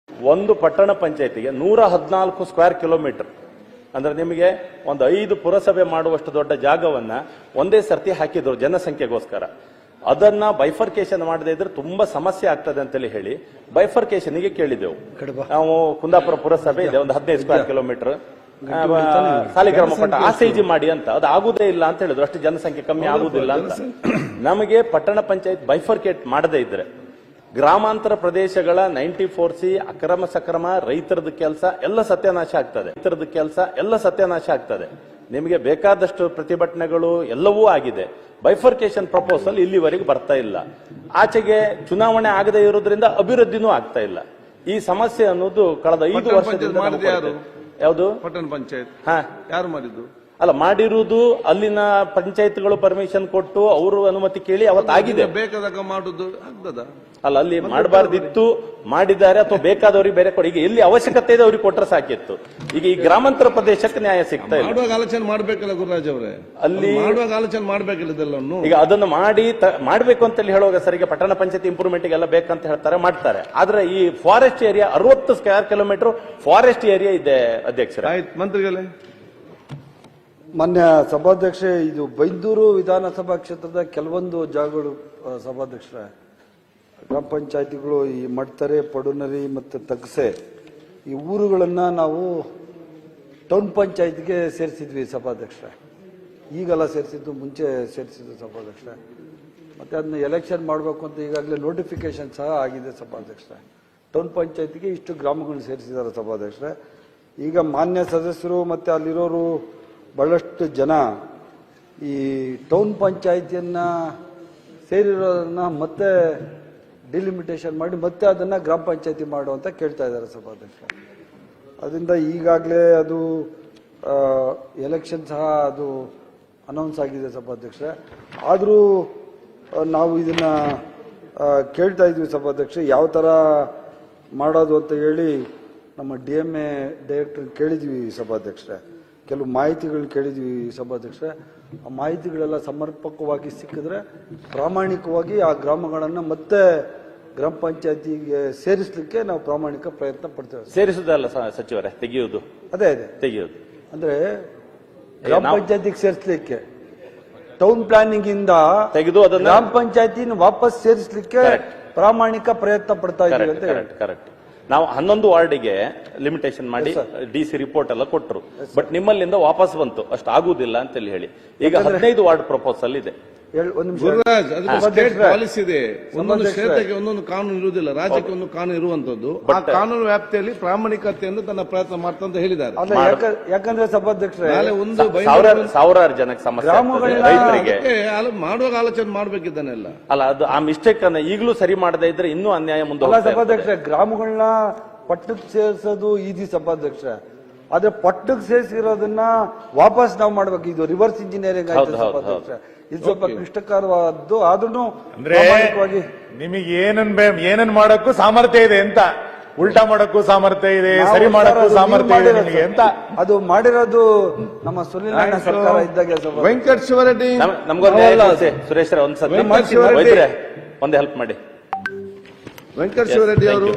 ಒಂದು ಪಟ್ಟಣ ಪಂಚಾಯತಿಗೆ 114 ಸ್ಕ್ವೇರ್ ಕಿಲೋಮೀಟರ್ ಅಂದ್ರೆ ನಿಮಗೆ ಒಂದು 5 ಪುರಸಭೆ ಮಾಡುವಷ್ಟು ದೊಡ್ಡ ಜಾಗವನ್ನ ಒಂದೇ ಸರ್ತಿ ಹಾಕಿದ್ರು ಜನಸಂಖ್ಯೆಗೋಸ್ಕರ. ಅದನ್ನ ಬೈಫರ್ಕೇಶನ್ ಮಾಡದೇ ಇದ್ರೆ ತುಂಬಾ ಸಮಸ್ಯೆ ಆಗ್ತದೆ ಅಂತೇಳಿ ಹೇಳಿ ಬೈಫರ್ಕೇಶನ್ಗೆ ಕೇಳಿದೆವು. ನಾವು ಕುಂದಾಪುರ ಪುರಸಭೆ ಇದೆ, ಒಂದು 15 ಸ್ಕ್ವೇರ್ ಕಿಲೋಮೀಟರ್ ಸಾಲಿಗ್ರಾಮ ಪಟ್ಟ ಆಸೈಜಿ ಮಾಡಿ ಅಂತ. ಅದು ಆಗುದೇ ಇಲ್ಲ ಅಂತ ಹೇಳಿದ್ರು, ಅಷ್ಟು ಜನಸಂಖ್ಯೆ ಕಮ್ಮಿ ಆಗುದಿಲ್ಲ ಅಂತ. ನಮಗೆ ಪಟ್ಟಣ ಪಂಚಾಯತ್ ಬೈಫರ್ಕೇಟ್ ಮಾಡದೇ ಇದ್ರೆ ಗ್ರಾಮಾಂತರ ಪ್ರದೇಶಗಳ 94C ಅಕ್ರಮ ಸಕ್ರಮ ರೈತರದ ಕೆಲಸ ಎಲ್ಲ ಸತ್ಯನಾಶ ಆಗ್ತದೆ. ನಿಮಗೆ ಬೇಕಾದಷ್ಟು ಪ್ರತಿಭಟನೆಗಳು ಎಲ್ಲವೂ ಆಗಿದೆ. ಬೈಫರ್ಕೇಶನ್ ಪ್ರಪೋಸಲ್ ಇಲ್ಲಿವರೆಗೆ ಬರ್ತಾ ಇಲ್ಲ. ಆಚೆಗೆ ಚುನಾವಣೆ ಆಗದೇ ಇರೋದ್ರಿಂದ ಅಭಿವೃದ್ಧಿನೂ ಆಗ್ತಾ ಇಲ್ಲ. ಈ ಸಮಸ್ಯೆ ಅನ್ನೋದು ಕಳೆದ 5 ವರ್ಷದಿಂದ ಯಾವುದು ಪಟ್ಟಣ ಪಂಚಾಯತ್ ಯಾರು ಮಾಡಿದ್ದು ಅಲ್ಲ, ಮಾಡಿರುವುದು ಅಲ್ಲಿನ ಪಂಚಾಯತ್ಗಳು ಪರ್ಮಿಷನ್ ಕೊಟ್ಟು ಅವರು ಅನುಮತಿ ಕೇಳಿ ಅವತ್ತಾಗಿದೆ. ಬೇಕಾದಾಗ ಮಾಡುದು ಆಗ್ತದ ಅಲ್ಲ, ಅಲ್ಲಿ ಮಾಡಬಾರ್ದಿತ್ತು, ಮಾಡಿದ್ದಾರೆ ಅಥವಾ ಬೇಕಾದವ್ರಿಗೆ ಬೇರೆ ಕೊಡಿ. ಈಗ ಎಲ್ಲಿ ಅವಶ್ಯಕತೆ ಇದೆ ಅವ್ರಿಗೆ ಕೊಟ್ಟರೆ ಸಾಕಿತ್ತು. ಈಗ ಈ ಗ್ರಾಮಾಂತರ ಪ್ರದೇಶಕ್ಕೆ ನ್ಯಾಯ ಸಿಗ್ತಾ ಇಲ್ಲ. ಮಾಡುವಾಗ ಆಲೋಚನೆ ಮಾಡ್ಬೇಕಲ್ಲ ಗುರುರಾಜ್ ಅವರೇ, ಅಲ್ಲಿ ಮಾಡುವಾಗ ಆಲೋಚನೆ ಮಾಡ್ಬೇಕಿಲ್ಲ ಇದೆಲ್ಲವನ್ನು. ಈಗ ಅದನ್ನು ಮಾಡಬೇಕು ಅಂತ ಹೇಳುವಾಗ ಸರಿಗೆ ಪಟ್ಟಣ ಪಂಚಾಯತ್ ಇಂಪ್ರೂವ್ಮೆಂಟ್ ಎಲ್ಲ ಬೇಕಂತ ಹೇಳ್ತಾರೆ, ಮಾಡ್ತಾರೆ. ಆದ್ರೆ ಈ forest area 60 square kilometre forest area ಇದೆ ಅಧ್ಯಕ್ಷರೇ. ಮಂತ್ರಿಗಳೇ, ಮಾನ್ಯ ಸಭಾಧ್ಯಕ್ಷೆ, ಇದು ಬೈಂದೂರು ವಿಧಾನಸಭಾ ಕ್ಷೇತ್ರದ ಕೆಲವೊಂದು ಜಾಗಗಳು ಸಭಾಧ್ಯಕ್ಷರೇ, ಗ್ರಾಮ ಪಂಚಾಯತಿಗಳು ಈ ಮಡ್ತರೆ, ಪಡುನರಿ ಮತ್ತು ತಗಸೆ ಈ ಊರುಗಳನ್ನ ನಾವು ಟೌನ್ ಪಂಚಾಯತ್ಗೆ ಸೇರಿಸಿದ್ವಿ ಸಭಾಧ್ಯಕ್ಷರೇ. ಈಗೆಲ್ಲ ಸೇರಿಸಿದ್ದು, ಮುಂಚೆ ಸೇರಿಸಿದ್ದು ಸಭಾಧ್ಯಕ್ಷರೇ. ಮತ್ತೆ ಅದನ್ನ ಎಲೆಕ್ಷನ್ ಮಾಡಬೇಕು ಅಂತ ಈಗಾಗಲೇ ನೋಟಿಫಿಕೇಶನ್ ಸಹ ಆಗಿದೆ ಸಭಾಧ್ಯಕ್ಷರೇ. ಟೌನ್ ಪಂಚಾಯತ್ಗೆ ಇಷ್ಟು ಗ್ರಾಮಗಳನ್ನ ಸೇರಿಸಿದ್ದಾರೆ ಸಭಾಧ್ಯಕ್ಷರೇ. ಈಗ ಮಾನ್ಯ ಸದಸ್ಯರು ಮತ್ತೆ ಅಲ್ಲಿರೋರು ಬಹಳಷ್ಟು ಜನ ಈ ಟೌನ್ ಪಂಚಾಯತಿಯನ್ನ ಸೇರಿರೋದನ್ನ ಮತ್ತೆ ಡಿಲಿಮಿಟೇಷನ್ ಮಾಡಿ ಮತ್ತೆ ಅದನ್ನ ಗ್ರಾಮ ಪಂಚಾಯತಿ ಮಾಡುವಂತ ಕೇಳ್ತಾ ಇದ್ದಾರೆ ಸಭಾಧ್ಯಕ್ಷ. ಅದರಿಂದ ಈಗಾಗಲೇ ಅದು ಎಲೆಕ್ಷನ್ ಸಹ ಅದು ಅನೌನ್ಸ್ ಆಗಿದೆ ಸಭಾಧ್ಯಕ್ಷ. ಆದರೂ ನಾವು ಇದನ್ನ ಕೇಳ್ತಾ ಇದ್ವಿ ಸಭಾಧ್ಯಕ್ಷ, ಯಾವ ತರ ಮಾಡೋದು ಅಂತ ಹೇಳಿ ನಮ್ಮ DMA ಡೈರೆಕ್ಟರ್ ಕೇಳಿದ್ವಿ ಸಭಾಧ್ಯಕ್ಷರೇ. ಕೆಲವು ಮಾಹಿತಿಗಳನ್ನ ಕೇಳಿದ್ವಿ ಸಭಾಧ್ಯಕ್ಷರೇ. ಆ ಮಾಹಿತಿಗಳೆಲ್ಲ ಸಮರ್ಪಕವಾಗಿ ಸಿಕ್ಕಿದ್ರೆ ಪ್ರಾಮಾಣಿಕವಾಗಿ ಆ ಗ್ರಾಮಗಳನ್ನ ಮತ್ತೆ ಗ್ರಾಮ ಪಂಚಾಯತಿಗೆ ಸೇರಿಸಲಿಕ್ಕೆ ನಾವು ಪ್ರಾಮಾಣಿಕ ಪ್ರಯತ್ನ ಪಡ್ತೇವೆ. ಸೇರಿಸುವುದಲ್ಲ ಸಚಿವರೇ, ತೆಗೆಯುವುದು. ಅದೇ ತೆಗೆಯುವುದು ಅಂದ್ರೆ ಗ್ರಾಮ ಪಂಚಾಯತಿಗೆ ಸೇರಿಸಲಿಕ್ಕೆ ಟೌನ್ ಪ್ಲಾನಿಂಗ್ ಇಂದ ತೆಗೆದು ಅದನ್ನ ಗ್ರಾಮ ಪಂಚಾಯತಿನ ವಾಪಸ್ ಸೇರಿಸಲಿಕ್ಕೆ ಪ್ರಾಮಾಣಿಕ ಪ್ರಯತ್ನ ಪಡ್ತಾ ಇದ್ದೀವಿ ಅಂತ ಹೇಳಿ. ಕರೆಕ್ಟ್. ನಾವು 11 ವಾರ್ಡಿಗೆ ಲಿಮಿಟೇಷನ್ ಮಾಡಿ DC ರಿಪೋರ್ಟ್ ಎಲ್ಲ ಕೊಟ್ಟರು. ಬಟ್ ನಿಮ್ಮಲ್ಲಿಂದ ವಾಪಸ್ ಬಂತು, ಅಷ್ಟು ಆಗುದಿಲ್ಲ ಅಂತ ಹೇಳಿ. ಈಗ 15 ವಾರ್ಡ್ ಪ್ರಪೋಸಲ್ ಇದೆ. ಗುರುರಾಜ್, ಸ್ಟೇಟ್ ಪಾಲಿಸಿ ಇದೆ. ಒಂದೊಂದು ಕ್ಷೇತ್ರಕ್ಕೆ ಒಂದೊಂದು ಕಾನೂನು ಇರುವುದಿಲ್ಲ, ರಾಜ್ಯಕ್ಕೆ ಒಂದು ಕಾನೂನು ಇರುವಂತದ್ದು. ಆ ಕಾನೂನು ವ್ಯಾಪ್ತಿಯಲ್ಲಿ ಪ್ರಾಮಾಣಿಕತೆಯನ್ನು ತನ್ನ ಪ್ರಯತ್ನ ಮಾಡ್ತಂತ ಹೇಳಿದ್ದಾರೆ. ಯಾಕಂದ್ರೆ ಸಭಾಧ್ಯಕ್ಷರೇ, ಸಾವಿರಾರು ಜನಕ್ಕೆ ಸಮಸ್ಯೆ ರೈತರಿಗೆ ಮಾಡುವಾಗ ಆಲೋಚನೆ ಮಾಡ್ಬೇಕಿದ್ದಾನೆಲ್ಲ. ಅಲ್ಲ, ಅದು ಆ ಮಿಸ್ಟೇಕ್ ಅನ್ನ ಈಗಲೂ ಸರಿ ಮಾಡದೇ ಇದ್ರೆ ಇನ್ನೂ ಅನ್ಯಾಯ ಮುಂದೆ. ಸಭಾಧ್ಯಕ್ಷರೇ, ಗ್ರಾಮಗಳನ್ನ ಪಟ್ಟಕ್ಕೆ ಸೇರಿಸೋದು ಈಜಿ ಸಭಾಧ್ಯಕ್ಷರೇ. ಆದ್ರೆ ಪಟ್ಟಕ್ಕೆ ಸೇರಿಸಿರೋದನ್ನ ವಾಪಸ್ ನಾವು ಮಾಡ್ಬೇಕು. ಇದು ರಿವರ್ಸ್ ಇಂಜಿನಿಯರಿಂಗ್ ಆಯ್ತು ಸಭಾಧ್ಯಕ್ಷರೇ. ಇದು ಸ್ವಲ್ಪ ಕ್ಲಿಷ್ಟಕರವಾದ್ದು. ಆದ್ರೂ ನಿಮಗೆ ಏನನ್ ಮಾಡಕ್ಕೂ ಸಾಮರ್ಥ್ಯ ಇದೆ ಅಂತ, ಉಲ್ಟಾ ಮಾಡಕ್ಕೂ ಸಾಮರ್ಥ್ಯ ಇದೆ, ಸರಿ ಮಾಡಕ್ಕೂ ಸಾಮರ್ಥ್ಯ ಇದೆ ನಿಮಗೆ ಅಂತ. ಅದು ಮಾಡಿರೋದು ನಮ್ಮ ಸುನಿಲ್ ಸರ್ಕಾರ ಇದ್ದಾಗ. ವೆಂಕಟ ಶಿವರೆಡ್ಡಿ ಸುರೇಶ್ ಒಂದ್ಸಲ ಒಂದು ಹೆಲ್ಪ್ ಮಾಡಿ. ವೆಂಕಟ ಶಿವರೆಡ್ಡಿ ಅವರು